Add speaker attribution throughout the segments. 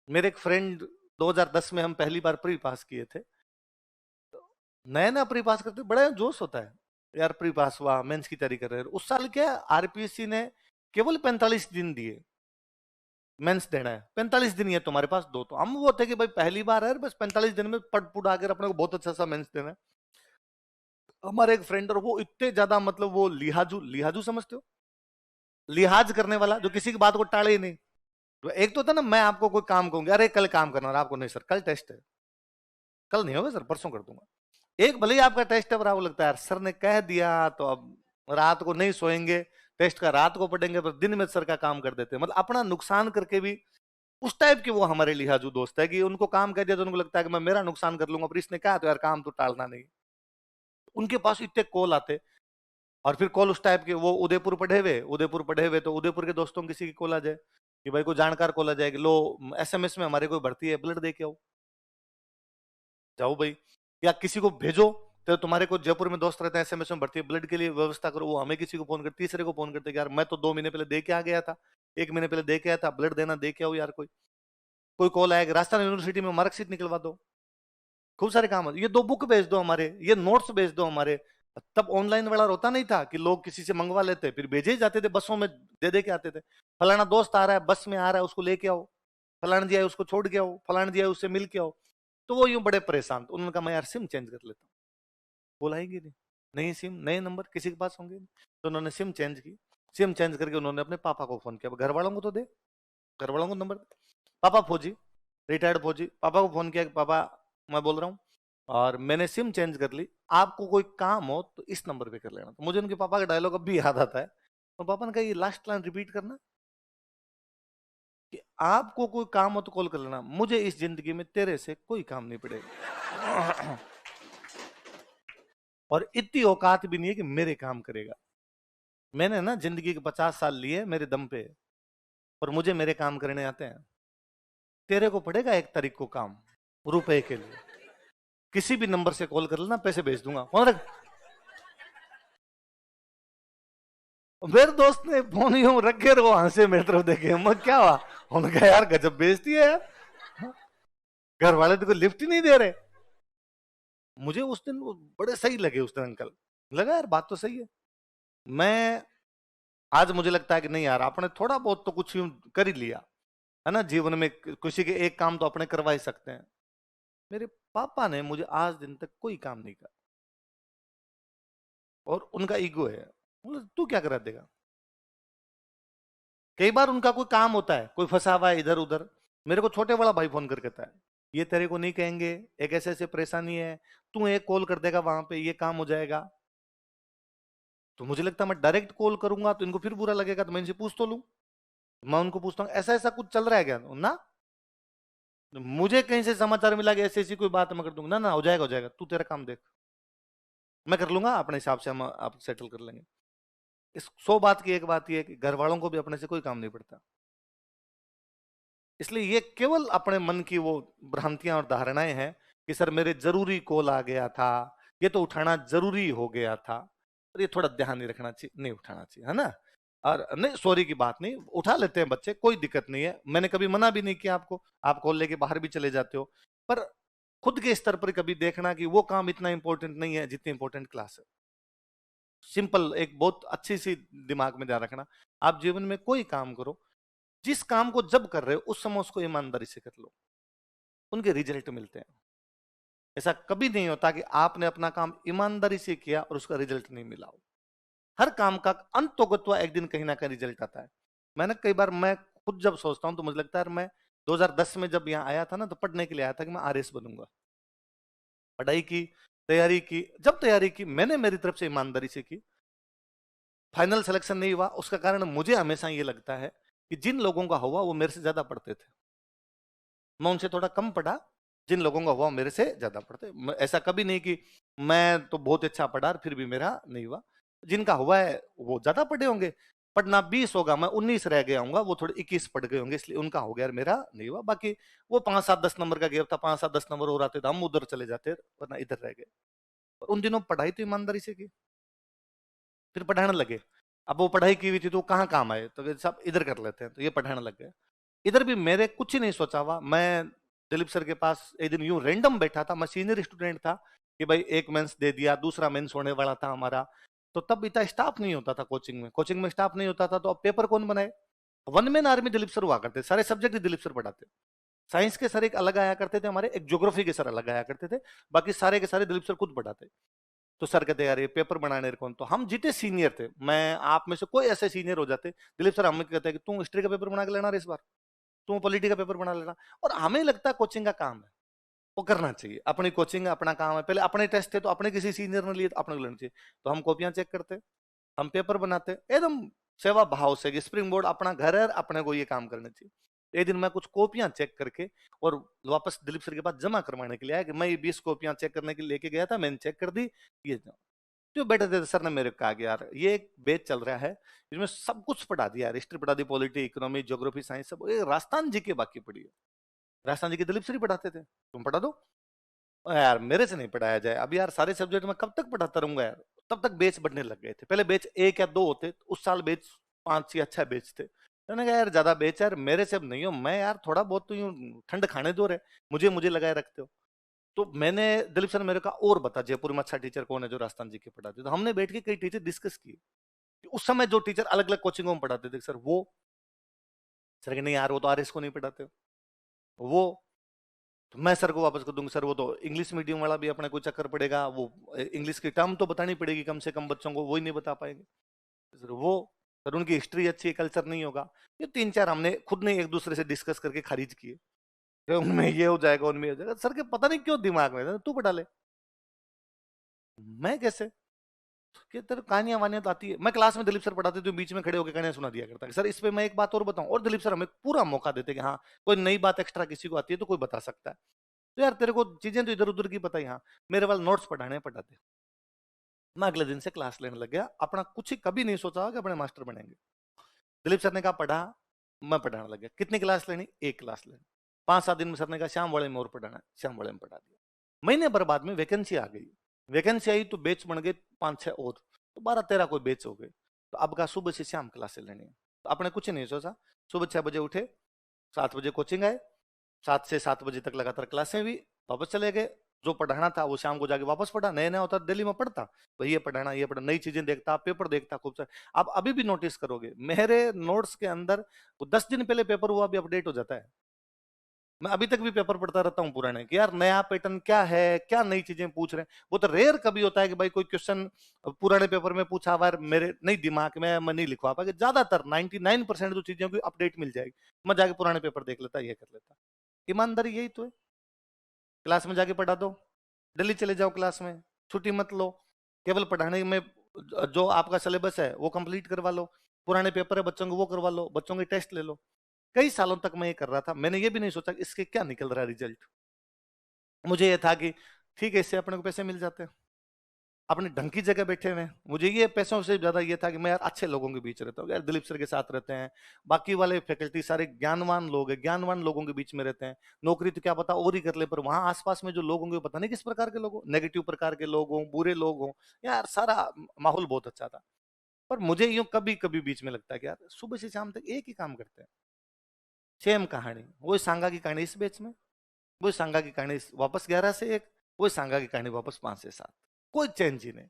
Speaker 1: मेरे एक फ्रेंड 2010 में हम पहली बार प्री पास किए थे। नया नया प्री पास करते बड़ा जोश होता है यार, प्री पास हुआ, मेंस की तैयारी कर रहे हैं। उस साल क्या आरपीएससी ने केवल 45 दिन दिए, मेंस देना है 45 दिन, ये तुम्हारे पास दो। तो हम वो थे कि भाई पहली बार है, बस 45 दिन में पट पुट आकर अपने को बहुत अच्छा सा मेंस देना है। हमारे एक फ्रेंड, और वो इतने ज्यादा मतलब वो लिहाजू, लिहाजू समझते हो, लिहाज करने वाला, जो किसी की बात को टाले ही नहीं। तो एक तो था ना, मैं आपको कोई काम कहूंगा, अरे कल काम करना, और आपको नहीं सर कल टेस्ट है, कल नहीं होगा सर परसों कर दूंगा। एक भले ही आपका टेस्ट है, पर आपको लगता है यार सर ने कह दिया तो अब रात को नहीं सोएंगे, टेस्ट का रात को पढ़ेंगे, पर दिन में सर का काम कर देते हैं, मतलब अपना नुकसान करके भी। उस टाइप के वो हमारे लिहाजू दोस्त है कि उनको काम कह दिया तो उनको लगता है कि मैं मेरा नुकसान कर लूंगा, पर इसने कहा तो यार काम तो टालना नहीं। उनके पास इतने कॉल आते, और फिर कॉल उस टाइप के, वो उदयपुर पढ़े हुए, उदयपुर पढ़े हुए, तो उदयपुर के दोस्तों में किसी की कॉल आ जाए कि भाई कोई जानकार कॉल आ जाए कि लो एसएमएस में हमारे कोई भर्ती है, ब्लड दे के आओ, जाओ भाई। या किसी को भेजो, तो तुम्हारे को जयपुर में दोस्त रहते हैं, एसएमएस में भर्ती है, ब्लड के लिए व्यवस्था करो, वो हमें किसी को फोन कर, तीसरे को फोन करते कि यार मैं तो 2 महीने पहले दे के आ गया था, 1 महीने पहले दे के आया था, ब्लड देना दे के आओ यार। कोई कोई कॉल आएगा राजस्थान यूनिवर्सिटी में मार्कशीट निकलवा दो, खूब सारे काम है, ये 2 बुक भेज दो हमारे, ये नोट्स भेज दो हमारे। तब ऑनलाइन वाला होता नहीं था कि लोग किसी से मंगवा लेते, फिर भेजे ही जाते थे, बसों में दे दे के आते थे। फलाना दोस्त आ रहा है, बस में आ रहा है, उसको लेके आओ, फलाना जी आए उसको छोड़ के आओ, फलाना जी आए उससे मिल के आओ। तो वो यूं बड़े परेशान, तो उन्होंने कहा मैं यार सिम चेंज कर लेता हूँ। बोलाएंगे नहीं, नहीं सिम, नए नंबर किसी के पास होंगे नहीं। तो उन्होंने सिम चेंज की, सिम चेंज करके उन्होंने अपने पापा को फोन किया, घर वालों को तो दे, घर वालों को नंबर। पापा फौजी, रिटायर्ड फौजी, पापा को फोन किया कि पापा मैं बोल रहा हूँ और मैंने सिम चेंज कर ली, आपको कोई काम हो तो इस नंबर पे कर लेना। तो मुझे उनके पापा का डायलॉग अब भी याद आता है। तो पापा ने कहा ये लास्ट लाइन रिपीट करना, कि आपको कोई काम हो तो कॉल कर लेना, मुझे इस जिंदगी में तेरे से कोई काम नहीं पड़ेगा। और इतनी औकात भी नहीं है कि मेरे काम करेगा। मैंने ना जिंदगी के 50 साल लिए मेरे दम पे, और मुझे मेरे काम करने आते हैं। तेरे को पड़ेगा 1 तारीख को काम, रुपए के लिए, किसी भी नंबर से कॉल कर लेना, पैसे भेज दूंगा, फोन रख। मेरे दोस्त ने फोन यूं रख के वो हंसे मेरी तरफ देखे, मैं क्या हुआ, उन्होंने कहा यार गजब बेइज्जती है यार, घर वाले तो कोई लिफ्ट ही नहीं दे रहे। मुझे उस दिन वो बड़े सही लगे, उस दिन अंकल, लगा यार बात तो सही है। मैं आज मुझे लगता है कि नहीं यार, आपने थोड़ा बहुत तो कुछ यूं कर ही लिया है ना जीवन में, किसी के एक काम तो अपने करवा ही सकते हैं। मेरे पापा ने मुझे आज दिन तक कोई काम नहीं करा, और उनका ईगो है, बोले, तू क्या करा देगा। कई बार उनका कोई काम होता है, कोई फंसा हुआ है इधर उधर, मेरे को छोटे वाला भाई फोन करके कहता है ये तेरे को नहीं कहेंगे, एक ऐसे ऐसे परेशानी है, तू एक कॉल कर देगा वहां पे, ये काम हो जाएगा। तो मुझे लगता है मैं डायरेक्ट कॉल करूंगा तो इनको फिर बुरा लगेगा, तो मैं इनसे पूछ तो लूं। मैं उनको पूछता हूँ ऐसा ऐसा कुछ चल रहा है क्या ना, मुझे कहीं से समाचार मिला कि ऐसी ऐसी कोई बात मैं कर दूंगा, ना ना हो जाएगा, तू तेरा काम देख, मैं कर लूंगा अपने हिसाब से, हम आप सेटल कर लेंगे। इस 100 बात की एक बात यह है कि घर वालों को भी अपने से कोई काम नहीं पड़ता। इसलिए ये केवल अपने मन की वो भ्रांतियां और धारणाएं हैं कि सर मेरे जरूरी कॉल आ गया था, ये तो उठाना जरूरी हो गया था, और ये थोड़ा ध्यान नहीं रखना चाहिए, नहीं उठाना चाहिए, है ना। और नहीं, सॉरी की बात नहीं, उठा लेते हैं बच्चे, कोई दिक्कत नहीं है, मैंने कभी मना भी नहीं किया आपको, आप कॉल लेके बाहर भी चले जाते हो। पर खुद के स्तर पर कभी देखना कि वो काम इतना इंपॉर्टेंट नहीं है जितनी इंपॉर्टेंट क्लास है। सिंपल, एक बहुत अच्छी सी दिमाग में ध्यान रखना, आप जीवन में कोई काम करो, जिस काम को जब कर रहे हो उस समय उसको ईमानदारी से कर लो, उनके रिजल्ट मिलते हैं। ऐसा कभी नहीं होता कि आपने अपना काम ईमानदारी से किया और उसका रिजल्ट नहीं मिला हो। हर काम का अंत तो गत्वा एक दिन कहीं ना कहीं रिजल्ट आता है। मैंने कई बार, मैं खुद जब सोचता हूं तो मुझे लगता है यार, मैं 2010 में जब यहाँ आया था ना, तो पढ़ने के लिए आया था कि मैं आरएस बनूंगा। पढ़ाई की, तैयारी की, जब तैयारी की मैंने मेरी तरफ से ईमानदारी से की, फाइनल सिलेक्शन नहीं हुआ, उसका कारण मुझे हमेशा ये लगता है कि जिन लोगों का हुआ वो मेरे से ज्यादा पढ़ते थे, मैं उनसे थोड़ा कम पढ़ा, जिन लोगों का हुआ मेरे से ज्यादा पढ़ते। ऐसा कभी नहीं कि मैं तो बहुत अच्छा पढ़ा और फिर भी मेरा नहीं हुआ। जिनका हुआ है वो ज्यादा पढ़े होंगे, पढ़ना 20 होगा, मैं 19 रह गया हूँ, वो थोड़े 21 पढ़ गए होंगे, इसलिए उनका हो गया और मेरा नहीं हुआ। बाकी वो 5 7 10 नंबर का गैप था, 5 7 10 नंबर और आते थे, हम उधर चले जाते, वरना इधर रह गए। और उन दिनों पढ़ाई तो ईमानदारी से की, फिर पढ़ाने लगे। अब वो पढ़ाई की हुई थी तो कहाँ काम आए, तो सब इधर कर लेते हैं, तो ये पढ़ाने लग गए। इधर भी मेरे कुछ ही नहीं सोचा हुआ, मैं दिलीप सर के पास एक दिन यूं रैंडम बैठा था, मैं सीनियर स्टूडेंट था कि भाई एक मेंस दे दिया, दूसरा मेंस होने वाला था हमारा। तो तब इतना स्टाफ नहीं होता था कोचिंग में स्टाफ नहीं होता था, तो अब पेपर कौन बनाए? One man army Dilip sir हुआ करते, सारे सब्जेक्ट दिलीप सर पढ़ाते। साइंस के सर एक अलग आया करते थे हमारे, एक ज्योग्राफी के सर अलग आया करते थे, बाकी सारे के सारे दिलीप सर खुद पढ़ाते। तो सर कहते यार ये पेपर बनाने कौन, तो हम जितने सीनियर थे, मैं आप में से कोई ऐसे सीनियर हो जाते, दिलीप सर हमें कहते हैं कि तू हिस्ट्री का पेपर बना के लेना इस बार, तू पॉलिटी का पेपर बना लेना। और हमें लगता है कोचिंग का काम है, वो करना चाहिए, अपनी कोचिंग अपना काम है, पहले अपने टेस्ट थे तो अपने किसी सीनियर ने लिए तो अपने को लेना चाहिए। तो हम कॉपियां चेक करते, हम पेपर बनाते एकदम सेवा भाव से, स्प्रिंग बोर्ड अपना घर है, अपने को ये काम करना चाहिए। एक दिन मैं कुछ कॉपियां चेक करके और वापस दिलीप सर के पास जमा करवाने के लिए आया, कि मैं ये 20 कॉपियां चेक करने के लिए लेके गया था, मैंने चेक कर दी। ये जो बैठे थे सर ने मेरे को कहा कि यार ये एक बैच चल रहा है, इसमें सब कुछ पढ़ा दिया यार, हिस्ट्री पढ़ा दी, पॉलिटी, इकोनॉमी, ज्योग्राफी, साइंस, सब। ये राजस्थान जी के बाकी पढ़ी है, राजस्थान जी के दिलीप सर ही पढ़ाते थे, तुम पढ़ा दो। यार मेरे से नहीं पढ़ाया जाए, अब यार सारे सब्जेक्ट में कब तक पढ़ाता रहूंगा यार। तब तक बेच बढ़ने लग गए थे, पहले बेच एक या दो होते, उस साल बेच 5 या 6 बेच थे। मैंने कहा यार ज्यादा बेच यार मेरे से अब नहीं हो, मैं यार थोड़ा बहुत तो यूं ठंड खाने दो रहे, मुझे मुझे लगाए रखते हो। तो मैंने, दिलीप सर ने मेरे कहा और बता जयपुर में अच्छा टीचर कौन है जो राजस्थान जी के पढ़ाते, तो हमने बैठ के कई टीचर डिस्कस किए। उस समय जो टीचर अलग अलग कोचिंगों में पढ़ाते थे सर, वो सर के नहीं यार वो तो आरएस को नहीं पढ़ाते वो। तो मैं सर को वापस कर दूंगा, सर वो तो इंग्लिश मीडियम वाला भी अपने को चक्कर पड़ेगा, वो इंग्लिश की टर्म तो बतानी पड़ेगी कम से कम बच्चों को, वो ही नहीं बता पाएंगे सर वो। सर उनकी हिस्ट्री अच्छी है, कल्चर नहीं होगा। ये 3 4 हमने खुद ने एक दूसरे से डिस्कस करके खारिज किए कि उनमें ये हो जाएगा, उनमें हो जाएगा। सर के पता नहीं क्यों दिमाग में तू पढ़ा ले, मैं कैसे, कि तेरे कहानियां वानियां तो आती है। मैं क्लास में दिलीप सर पढ़ाते थे, बीच में खड़े होकर कहानियां सुना दिया करता है सर, इस पे मैं एक बात और बताऊं, और दिलीप सर हमें पूरा मौका देते कि हाँ कोई नई बात एक्स्ट्रा किसी को आती है तो कोई बता सकता है। तो यार तेरे को चीजें तो इधर उधर की पता ही, हाँ मेरे वाले नोट्स पढ़ाने पढ़ाते। मैं अगले दिन से क्लास लेने लग गया, अपना कुछ ही कभी नहीं सोचा कि अपने मास्टर बनेंगे। दिलीप सर ने कहा पढ़ा, मैं पढ़ाने लग गया। कितनी क्लास लेनी? एक क्लास लेनी। 5 7 दिन में सर ने कहा श्याम वाले में और पढ़ाना है, श्याम वाले में पढ़ा दिया। महीने भर बाद में वैकेंसी आ गई, वैकेंसी आई तो बेच बन गए 5 6 और, तो 12 13 कोई बेच हो गए। तो अब कहा सुबह से शाम क्लासें लेनी है, तो आपने कुछ नहीं सोचा, सुबह 6 बजे उठे, 7 बजे कोचिंग आए, 7 से 7 बजे तक लगातार क्लासें हुई, वापस चले गए। जो पढ़ाना था वो शाम को जाके वापस पढ़ा, नया नया होता दिल्ली में पढ़ता, भाई ये पढ़ाना ये पढ़ा, नई चीजें देखता, पेपर देखता खूब सारे। आप अभी भी नोटिस करोगे मेरे नोट्स के अंदर, वो 10 दिन पहले पेपर हुआ भी अपडेट हो जाता है। मैं अभी तक भी पेपर पढ़ता रहता हूँ पुराने, कि यार नया पैटर्न क्या है, क्या नई चीजें पूछ रहे हैं। वो तो रेयर कभी होता है कि भाई कोई क्वेश्चन पुराने पेपर में पूछा हुआ है, मेरे नहीं दिमाग में मैं नहीं लिखवा पाया। ज्यादातर 99% जो चीजें होंगी अपडेट मिल जाएगी, मैं जाके पुराने पेपर देख लेता, ये कर लेता। ईमानदारी यही तो है। क्लास में जाके पढ़ा दो, दिल्ली चले जाओ क्लास में, छुट्टी मत लो, केवल पढ़ाने में जो आपका सिलेबस है वो कंप्लीट करवा लो, पुराने पेपर है बच्चों को वो करवा लो, बच्चों के टेस्ट ले लो। कई सालों तक मैं ये कर रहा था, मैंने ये भी नहीं सोचा इसके क्या निकल रहा है रिजल्ट। मुझे ये था कि ठीक है इससे अपने को पैसे मिल जाते हैं, अपने ढंग की जगह बैठे हुए हैं। मुझे ये पैसों से ज्यादा ये था कि मैं यार अच्छे लोगों के बीच रहता हूँ, यार दिलीप सर के साथ रहते हैं, बाकी वाले फैकल्टी सारे ज्ञानवान लोग हैं, ज्ञानवान लोगों के बीच में रहते हैं। नौकरी तो क्या पता और ही कर ले, पर वहां आसपास में जो लोग होंगे पता नहीं किस प्रकार के लोग हो, नेगेटिव प्रकार के लोग हों, बुरे लोग हों। यार सारा माहौल बहुत अच्छा था। पर मुझे यूं कभी कभी बीच में लगता है कि यार सुबह से शाम तक एक ही काम करते हैं, सेम कहानी, वही सांगा की कहानी इस बैच में, वही सांगा की कहानी वापस 11 से 1, वही सांगा की कहानी वापस 5 से 7, कोई चेंज ही नहीं।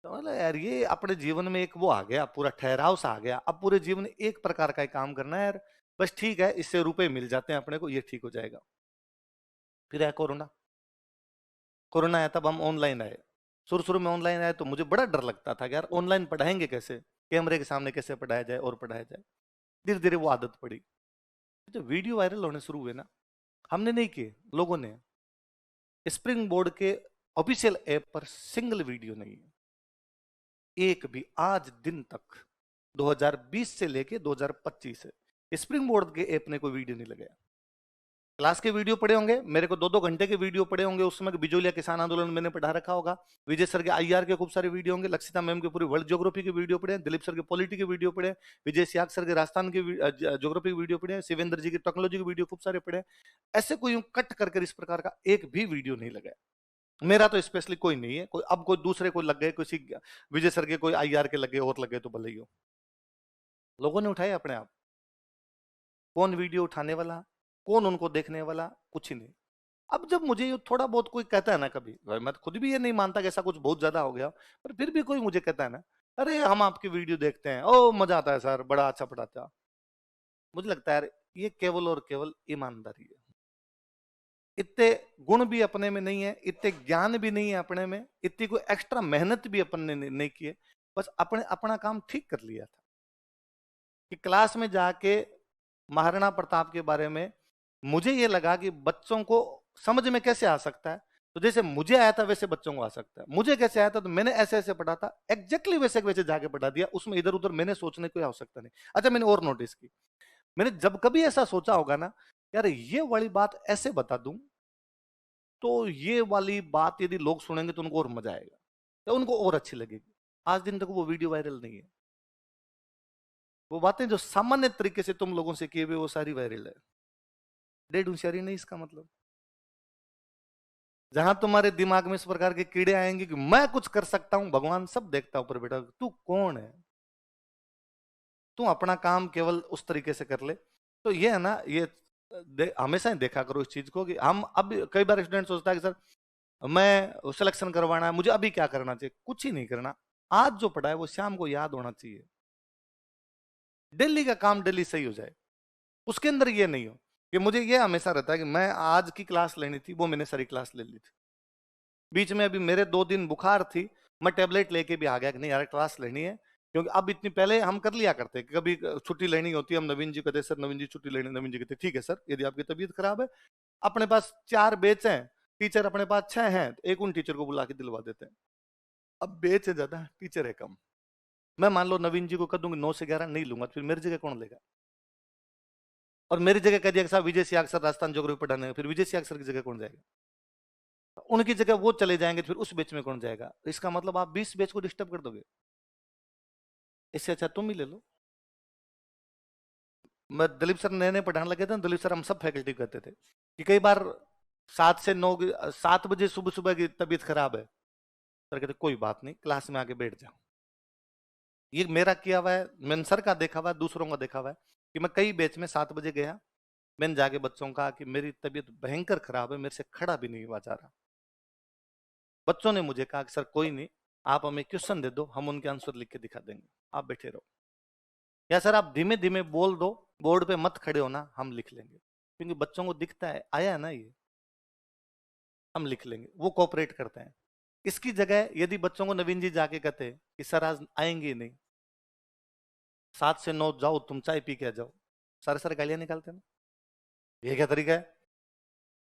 Speaker 1: तो मतलब यार ये अपने जीवन में एक वो आ गया, पूरा ठहराव सा आ गया, अब पूरे जीवन में एक प्रकार का ही काम करना है यार। बस ठीक है इससे रुपए मिल जाते हैं अपने को, ये ठीक हो जाएगा। फिर आया कोरोना, कोरोना आया तब हम ऑनलाइन आए। शुरू शुरू में ऑनलाइन आए तो मुझे बड़ा डर लगता था कि यार ऑनलाइन पढ़ाएंगे कैसे, कैमरे के सामने कैसे पढ़ाया जाए और पढ़ाया जाए। धीरे धीरे वो आदत पड़ी। जो वीडियो वायरल होने शुरू हुए ना, हमने नहीं किए, लोगों ने। स्प्रिंग बोर्ड के ऑफिशियल ऐप पर सिंगल वीडियो नहीं है, एक भी आज दिन तक, 2020 से लेके 2025 से स्प्रिंग बोर्ड के ऐप ने कोई वीडियो नहीं लगाया। क्लास के वीडियो पड़े होंगे, मेरे को 2 2 घंटे के वीडियो पड़े होंगे, उस समय बिजोलिया किसान आंदोलन मैंने पढ़ा रखा होगा। विजय सर के आईआर के खूब सारे वीडियो होंगे, लक्षिता मैम के पूरी वर्ल्ड ज्योग्राफी के वीडियो पड़े, दिलीप सर के पॉलिटी के वीडियो पड़े, विजय सियाग सर के राजस्थान के ज्योग्राफी के वीडियो पड़े, शिवेंद्र जी की टेक्नोलॉजी के वीडियो खूब सारे पड़े। ऐसे कोई यूं कट कर इस प्रकार का एक भी वीडियो नहीं लगाया। मेरा तो स्पेशली कोई नहीं है, कोई अब कोई दूसरे को लग गए, किसी विजय सर के कोई आईआर के लगे और लगे तो भले ही हो, लोगों ने उठाए अपने आप। कौन वीडियो उठाने वाला, कौन उनको देखने वाला, कुछ ही नहीं। अब जब मुझे ये थोड़ा बहुत कोई कहता है ना, कभी मैं तो खुद भी ये नहीं मानता कि ऐसा कुछ बहुत ज्यादा हो गया, पर फिर भी कोई मुझे कहता है ना, अरे हम आपकी वीडियो देखते हैं, ओ मजा आता है सर, बड़ा अच्छा पढ़ाता है, मुझे लगता है यार ये केवल और केवल ईमानदारी है। इतने गुण भी अपने में नहीं है, इतने ज्ञान भी नहीं है अपने में, इतनी कोई एक्स्ट्रा मेहनत भी अपन ने नहीं की है, बस अपने अपना काम ठीक कर लिया था कि क्लास में जाके महाराणा प्रताप के बारे में मुझे ये लगा कि बच्चों को समझ में कैसे आ सकता है, तो जैसे मुझे आया था वैसे बच्चों को आ सकता है। मुझे कैसे आया था तो मैंने ऐसे ऐसे पढ़ा था, एग्जैक्टली वैसे वैसे जाके पढ़ा दिया, उसमें इधर उधर मैंने सोचने की कोई आवश्यकता नहीं। अच्छा, मैंने और नोटिस की, मैंने जब कभी ऐसा सोचा होगा ना, यार ये वाली बात ऐसे बता दूं तो ये वाली बात यदि लोग सुनेंगे तो उनको और मजा आएगा, तो उनको और अच्छी लगेगी, आज दिन तक वो वीडियो वायरल नहीं है। वो बातें जो सामान्य तरीके से तुम लोगों से किए हुए वो सारी वायरल है। डेढ़ होशियारी नहीं इसका मतलब। जहां तुम्हारे दिमाग में इस प्रकार के कीड़े आएंगे कि मैं कुछ कर सकता हूं, भगवान सब देखता ऊपर बेटा, तू कौन है, तू अपना काम केवल उस तरीके से कर ले। तो ये है ना, ये हमेशा ही देखा करो इस चीज को कि हम अब कई बार स्टूडेंट सोचता है कि सर मैं सिलेक्शन करवाना है, मुझे अभी क्या करना चाहिए, कुछ ही नहीं करना। आज जो पढ़ा है वो शाम को याद होना चाहिए, डेली का काम डेली सही हो जाए। उसके अंदर ये नहीं हो कि मुझे ये हमेशा रहता है कि मैं आज की क्लास लेनी थी, वो मैंने सारी क्लास ले ली थी, बीच में अभी मेरे 2 दिन बुखार थी, मैं टेबलेट लेके भी आ गया कि नहीं यार क्लास लेनी है, क्योंकि अब इतनी पहले हम कर लिया करते कि कभी छुट्टी लेनी होती है, हम नवीन जी कहते सर नवीन जी छुट्टी लेनी, नवीन जी कहते ठीक है सर, यदि आपकी तबीयत खराब है, अपने पास 4 बेच हैं, टीचर अपने पास 6 हैं, तो एक उन टीचर को बुला के दिलवा देते हैं। अब बेच है ज्यादा, टीचर है कम। मैं मान लो नवीन जी को कह दूंगी 9 से 11 नहीं लूंगा, तो फिर मेरी जगह कौन लेगा? और मेरी जगह कह दिया कि साहब विजय सियाग सर राजस्थान ज्योग्राफी पढ़ाने, फिर विजय सियाग सर की जगह कौन जाएगा? उनकी जगह वो चले जाएंगे, फिर उस बैच में कौन जाएगा? इसका मतलब आप 20 बैच को डिस्टर्ब कर दोगे, इससे अच्छा तुम ही ले लो। मैं दलीप सर नए नए पढ़ाने लगे थे, दलीप सर हम सब फैकल्टी कहते थे कि कई बार 7 से 9, 7 बजे सुबह सुबह की तबीयत खराब है, सर कहते कोई बात नहीं, क्लास में आके बैठ जाओ। ये मेरा किया हुआ है, मैंने सर का देखा हुआ है, दूसरों का देखा हुआ है कि मैं कई बैच में 7 बजे गया, मैंने जाके बच्चों का कहा कि मेरी तबीयत भयंकर खराब है, मेरे से खड़ा भी नहीं हुआ जा रहा। बच्चों ने मुझे कहा कि सर कोई नहीं, आप हमें क्वेश्चन दे दो, हम उनके आंसर लिख के दिखा देंगे, आप बैठे रहो। या सर आप धीमे धीमे बोल दो, बोर्ड पे मत खड़े होना, हम लिख लेंगे, क्योंकि बच्चों को दिखता है आया है ना ये, हम लिख लेंगे, वो कोऑपरेट करते हैं। इसकी जगह यदि बच्चों को नवीन जी जाके कहते कि सर आज आएंगे ही नहीं, 7 से 9 जाओ तुम चाय पी के जाओ, सारे सारे गालियां निकालते ना। ये क्या तरीका है?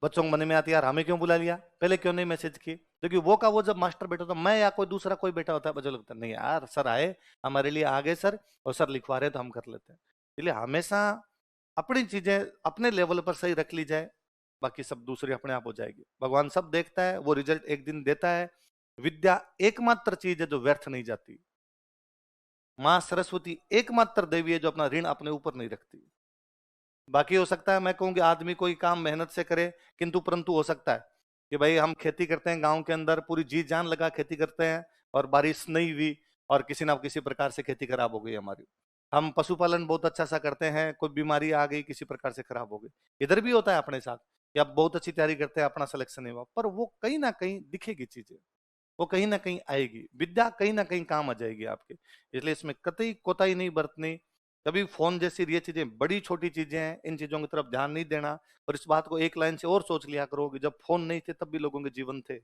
Speaker 1: बच्चों को मन में आती है यार हमें क्यों बुला लिया, पहले क्यों नहीं मैसेज किए? क्योंकि वो का वो जब मास्टर बैठा होता, मैं या कोई दूसरा कोई बैठा होता है, बच्चों लगता है नहीं यार सर आए हमारे लिए, आ गए सर, और सर लिखवा रहे तो हम कर लेते हैं। इसलिए हमेशा अपनी चीजें अपने लेवल पर सही रख ली जाए, बाकी सब दूसरी अपने आप हो जाएगी। भगवान सब देखता है, वो रिजल्ट एक दिन देता है। विद्या एकमात्र चीज है जो व्यर्थ नहीं जाती। माँ सरस्वती एकमात्र देवी है जो अपना ऋण अपने ऊपर नहीं रखती। बाकी हो सकता है मैं कहूँ कि आदमी कोई काम मेहनत से करे, किंतु परंतु हो सकता है कि भाई हम खेती करते हैं गांव के अंदर, पूरी जी जान लगा खेती करते हैं, और बारिश नहीं हुई और किसी ना किसी प्रकार से खेती खराब हो गई हमारी। हम पशुपालन बहुत अच्छा सा करते हैं, कोई बीमारी आ गई किसी प्रकार से खराब हो गई। इधर भी होता है अपने साथ कि आप बहुत अच्छी तैयारी करते हैं, अपना सिलेक्शन नहीं हुआ, पर वो कहीं ना कहीं दिखेगी चीजें, वो कहीं ना कहीं आएगी, विद्या कहीं ना कहीं काम आ जाएगी आपके। इसलिए इसमें कतई कोताही नहीं बरतनी। कभी फोन जैसी ये चीजें बड़ी छोटी चीजें हैं, इन चीजों की तरफ ध्यान नहीं देना। और इस बात को एक लाइन से और सोच लिया करो कि जब फोन नहीं थे तब भी लोगों के जीवन थे।